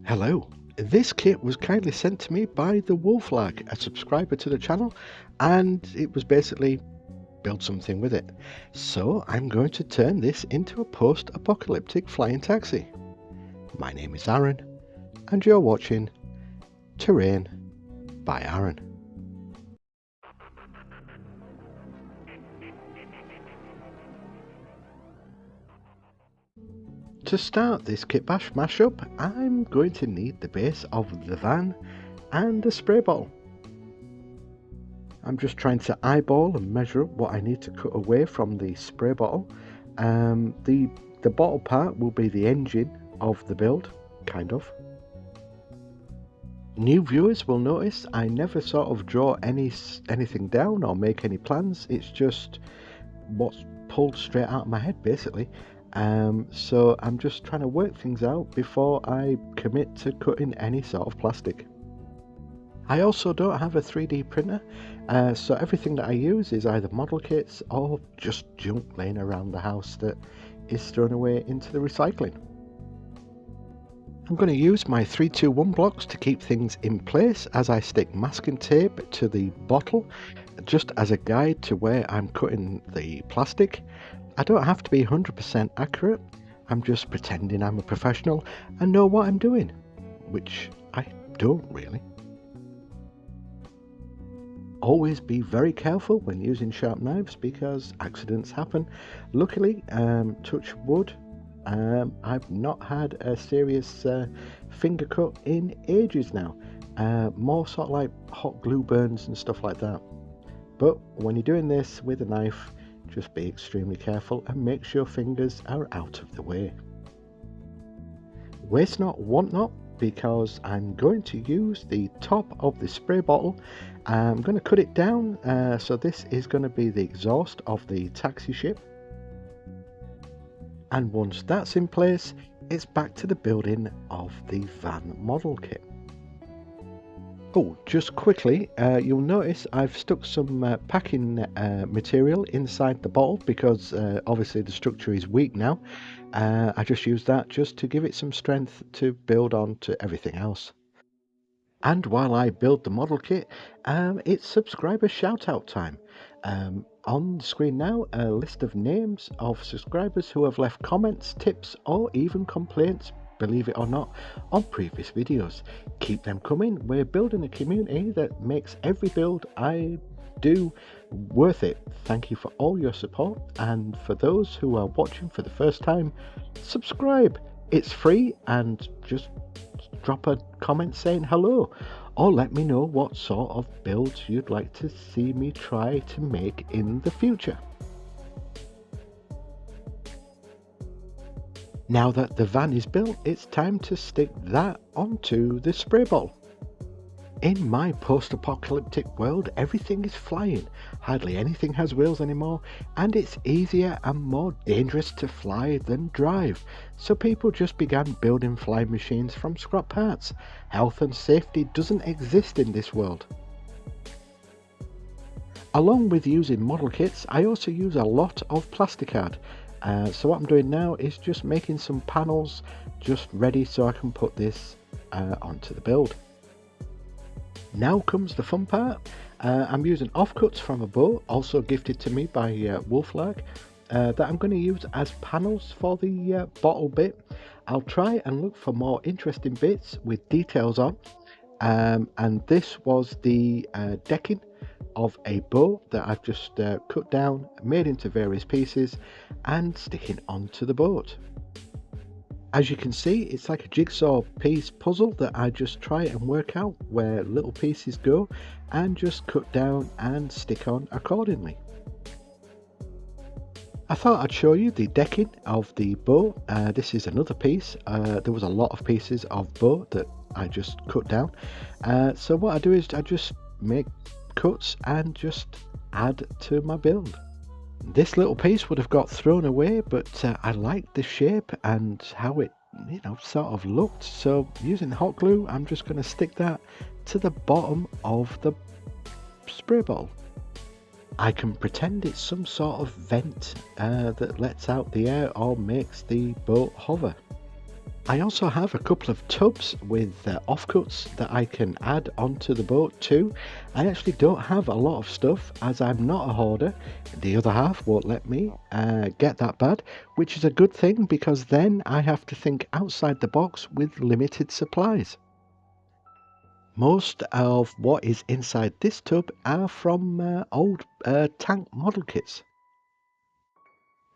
Hello. This kit was kindly sent to me by the Wolflag, a subscriber to the channel, and it was basically build something with it. So I'm going to turn this into a post-apocalyptic flying taxi. My name is Aaron, and you're watching Terrain by Aaron. To start this Kitbashed mashup, I'm going to need the base of the van and a spray bottle. I'm just trying to eyeball and measure up what I need to cut away from the spray bottle. The bottle part will be the engine of the build, kind of. New viewers will notice I never sort of draw anything down or make any plans. It's just what's pulled straight out of my head, basically. So I'm just trying to work things out before I commit to cutting any sort of plastic. I also don't have a 3D printer, so everything that I use is either model kits or just junk laying around the house that is thrown away into the recycling. I'm going to use my 321 blocks to keep things in place as I stick masking tape to the bottle, just as a guide to where I'm cutting the plastic. I don't have to be 100% accurate, I'm just pretending I'm a professional and know what I'm doing, which I don't really. Always be very careful when using sharp knives because accidents happen. Luckily, touch wood, I've not had a serious finger cut in ages now. More sort of like hot glue burns and stuff like that. But when you're doing this with a knife, just be extremely careful and make sure fingers are out of the way. Waste not, want not, because I'm going to use the top of the spray bottle. I'm going to cut it down, so this is going to be the exhaust of the taxi ship. And once that's in place, it's back to the building of the van model kit. Oh, just quickly, you'll notice I've stuck some packing material inside the bottle because obviously the structure is weak now. I just used that just to give it some strength to build on to everything else. And while I build the model kit, it's subscriber shoutout time. On the screen now, a list of names of subscribers who have left comments, tips, or even complaints, believe it or not, on previous videos. Keep them coming. We're building a community that makes every build I do worth it. Thank you for all your support, and for those who are watching for the first time, subscribe. It's free, and just drop a comment saying hello, or let me know what sort of builds you'd like to see me try to make in the future. Now that the van is built, it's time to stick that onto the spray bottle. In my post-apocalyptic world, everything is flying, hardly anything has wheels anymore, and it's easier and more dangerous to fly than drive, so people just began building flying machines from scrap parts. Health and safety doesn't exist in this world. Along with using model kits, I also use a lot of plasticard. So what I'm doing now is just making some panels just ready so I can put this onto the build. Now comes the fun part. I'm using offcuts from a boat, also gifted to me by Wolflag, that I'm going to use as panels for the bottle bit. I'll try and look for more interesting bits with details on, and this was the decking of a boat that I've just cut down, made into various pieces and sticking onto the boat. As you can see, it's like a jigsaw piece puzzle that I just try and work out where little pieces go and just cut down and stick on accordingly. I thought I'd show you the decking of the boat. This is another piece. There was a lot of pieces of boat that I just cut down. So what I do is I just make cuts and just add to my build. This little piece would have got thrown away, but I liked the shape and how it, sort of looked. So using hot glue, I'm just going to stick that to the bottom of the spray bottle. I can pretend it's some sort of vent that lets out the air or makes the boat hover. I also have a couple of tubs with offcuts that I can add onto the boat too. I actually don't have a lot of stuff as I'm not a hoarder. The other half won't let me get that bad, which is a good thing because then I have to think outside the box with limited supplies. Most of what is inside this tub are from old tank model kits.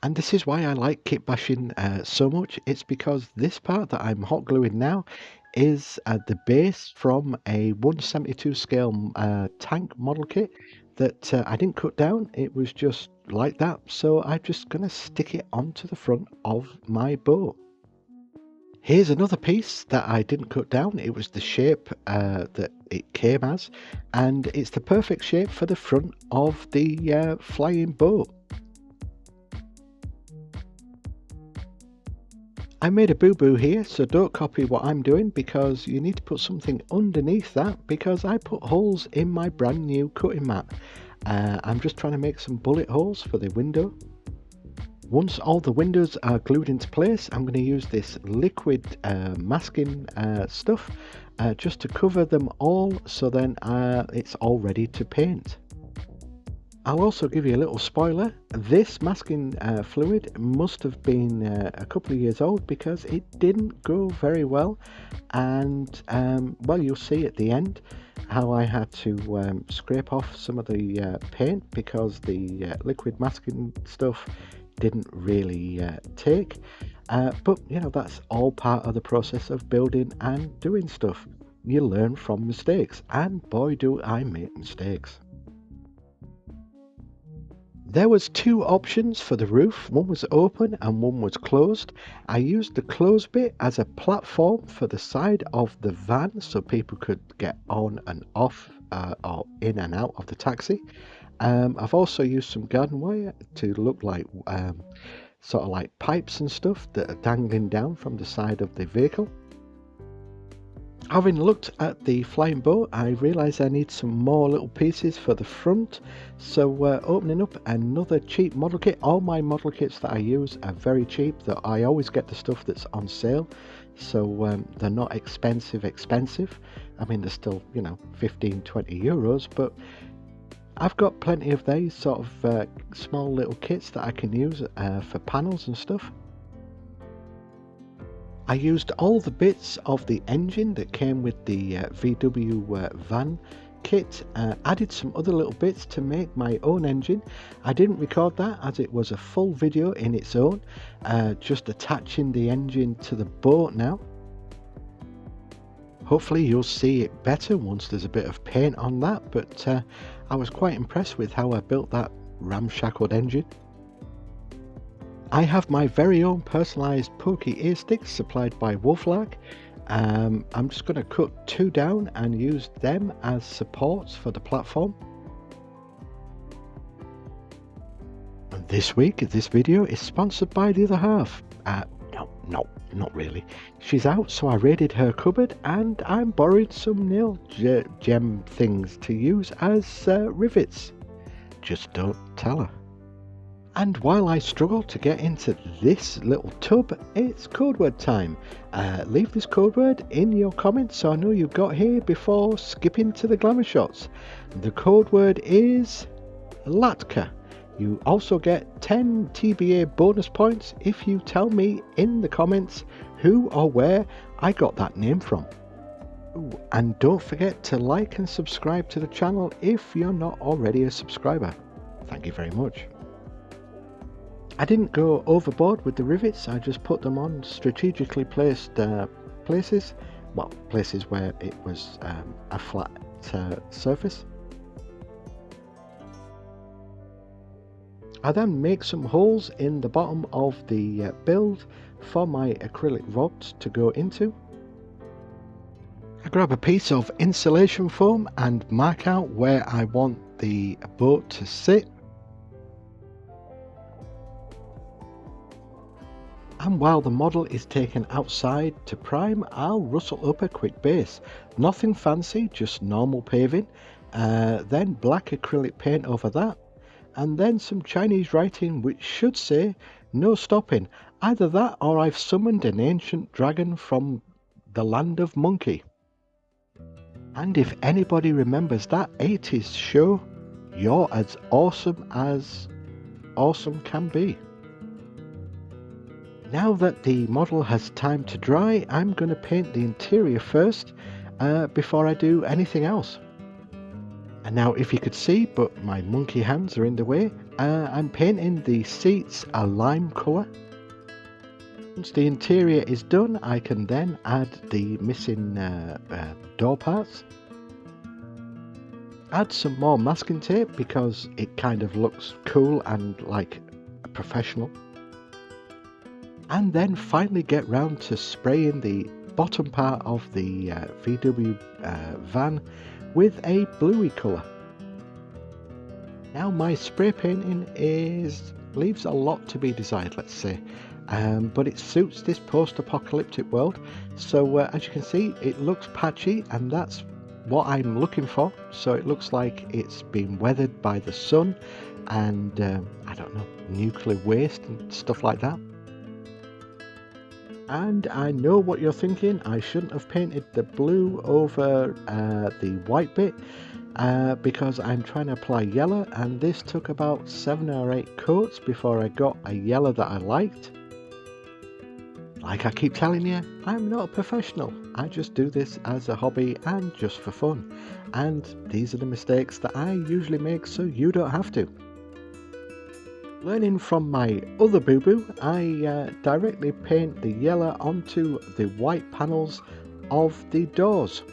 And this is why I like kit bashing so much. It's because this part that I'm hot gluing now is the base from a 1/72 scale tank model kit that I didn't cut down. It was just like that. So I'm just going to stick it onto the front of my boat. Here's another piece that I didn't cut down. It was the shape that it came as, and it's the perfect shape for the front of the flying boat. I made a boo-boo here, so don't copy what I'm doing because you need to put something underneath that because I put holes in my brand new cutting mat. I'm just trying to make some bullet holes for the window. Once all the windows are glued into place, I'm going to use this liquid masking stuff just to cover them all so then it's all ready to paint. I'll also give you a little spoiler. This masking fluid must have been a couple of years old because it didn't go very well, and well, you'll see at the end how I had to scrape off some of the paint because the liquid masking stuff didn't really take, but you know, that's all part of the process of building and doing stuff. You learn from mistakes, and boy do I make mistakes. There was two options for the roof. One was open and one was closed. I used the closed bit as a platform for the side of the van so people could get on and off or in and out of the taxi. I've also used some garden wire to look like sort of like pipes and stuff that are dangling down from the side of the vehicle. Having looked at the flying boat, I realised I need some more little pieces for the front, so opening up another cheap model kit. All my model kits that I use are very cheap, that I always get the stuff that's on sale, so they're not expensive. I mean, they're still, you know, 15-20 euros, but I've got plenty of these sort of small little kits that I can use for panels and stuff. I used all the bits of the engine that came with the VW van kit, added some other little bits to make my own engine. I didn't record that as it was a full video in its own, just attaching the engine to the boat now. Hopefully you'll see it better once there's a bit of paint on that, but I was quite impressed with how I built that ramshackled engine. I have my very own personalised pokey ear sticks supplied by Wolflark. I'm just going to cut two down and use them as supports for the platform. And this week, this video is sponsored by the other half. No, not really. She's out, so I raided her cupboard and I'm borrowing some nail gem things to use as rivets. Just don't tell her. And while I struggle to get into this little tub, it's code word time. Leave this code word in your comments so I know you got here before skipping to the glamour shots. The code word is Latka. You also get 10 TBA bonus points if you tell me in the comments who or where I got that name from. Ooh, and don't forget to like and subscribe to the channel if you're not already a subscriber. Thank you very much. I didn't go overboard with the rivets, I just put them on strategically placed places, well, places where it was a flat surface. I then make some holes in the bottom of the build for my acrylic rods to go into. I grab a piece of insulation foam and mark out where I want the boat to sit. And while the model is taken outside to prime, I'll rustle up a quick base. Nothing fancy, just normal paving. Then black acrylic paint over that. And then some Chinese writing which should say, no stopping. Either that or I've summoned an ancient dragon from the land of Monkey. And if anybody remembers that 80s show, you're as awesome can be. Now that the model has time to dry, I'm going to paint the interior first before I do anything else. And now if you could see, but my monkey hands are in the way, I'm painting the seats a lime colour. Once the interior is done, I can then add the missing door parts. Add some more masking tape because it kind of looks cool and like professional. And then finally get round to spraying the bottom part of the VW van with a bluey colour. Now my spray painting leaves a lot to be desired, let's say, but it suits this post-apocalyptic world. So as you can see, it looks patchy, and that's what I'm looking for. So it looks like it's been weathered by the sun and I don't know, nuclear waste and stuff like that. And I know what you're thinking, I shouldn't have painted the blue over the white bit because I'm trying to apply yellow, and this took about 7 or 8 coats before I got a yellow that I liked. Like I keep telling you, I'm not a professional, I just do this as a hobby and just for fun, and these are the mistakes that I usually make so you don't have to. Learning from my other boo-boo, I directly paint the yellow onto the white panels of the doors.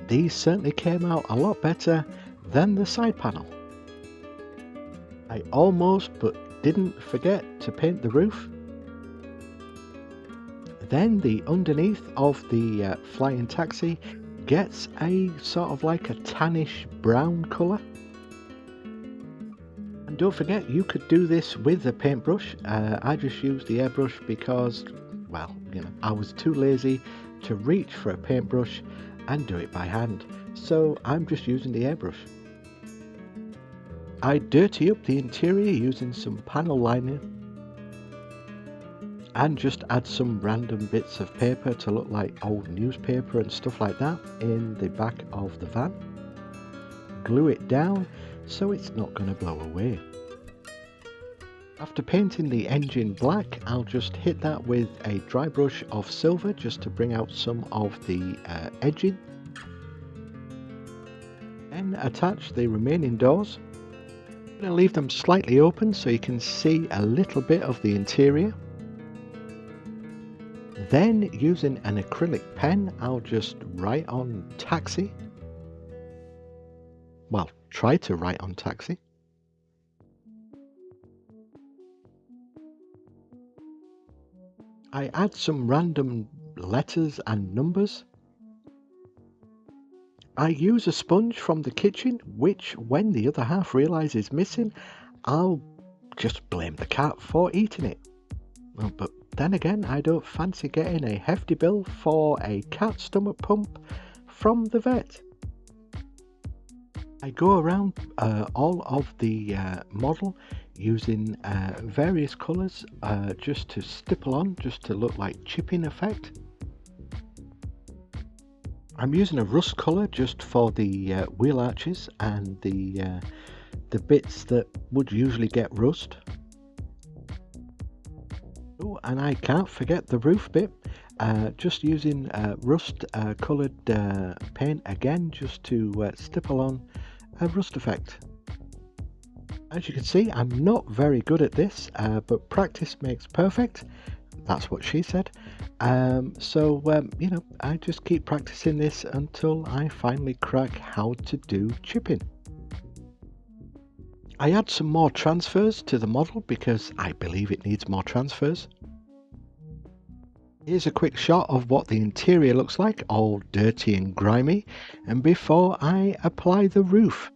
These certainly came out a lot better than the side panel. I almost but didn't forget to paint the roof. Then the underneath of the flying taxi gets a sort of like a tannish brown colour. And don't forget, you could do this with a paintbrush. I just used the airbrush because, well, you know, I was too lazy to reach for a paintbrush and do it by hand. So I'm just using the airbrush. I dirty up the interior using some panel lining and just add some random bits of paper to look like old newspaper and stuff like that in the back of the van. Glue it down so it's not going to blow away. After painting the engine black, I'll just hit that with a dry brush of silver just to bring out some of the edging. Then attach the remaining doors. I'm going to leave them slightly open so you can see a little bit of the interior. Then using an acrylic pen, I'll just write on taxi. Well, try to write on taxi. I add some random letters and numbers. I use a sponge from the kitchen, which when the other half realises missing, I'll just blame the cat for eating it. Well, but then again, I don't fancy getting a hefty bill for a cat stomach pump from the vet. I go around all of the model using various colours just to stipple on, just to look like chipping effect. I'm using a rust colour just for the wheel arches and the bits that would usually get rust. Oh, and I can't forget the roof bit. Just using rust coloured paint again, just to stipple on a rust effect. As you can see, I'm not very good at this, but practice makes perfect. That's what she said. So you know, I just keep practicing this until I finally crack how to do chipping. I add some more transfers to the model because I believe it needs more transfers. Here's a quick shot of what the interior looks like, all dirty and grimy, and before I apply the roof.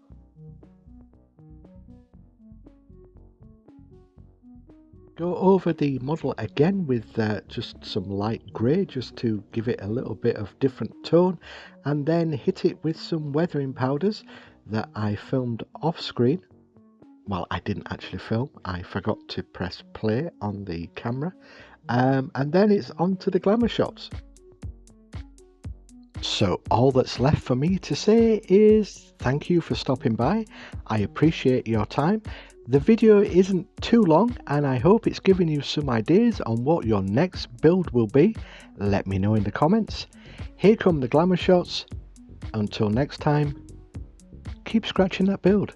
Go over the model again with just some light grey just to give it a little bit of different tone, and then hit it with some weathering powders that I filmed off screen. Well, I didn't actually film. I forgot to press play on the camera. And then it's on to the glamour shots. So all that's left for me to say is thank you for stopping by. I appreciate your time. The video isn't too long and I hope it's given you some ideas on what your next build will be. Let me know in the comments. Here come the glamour shots. Until next time, keep scratching that build.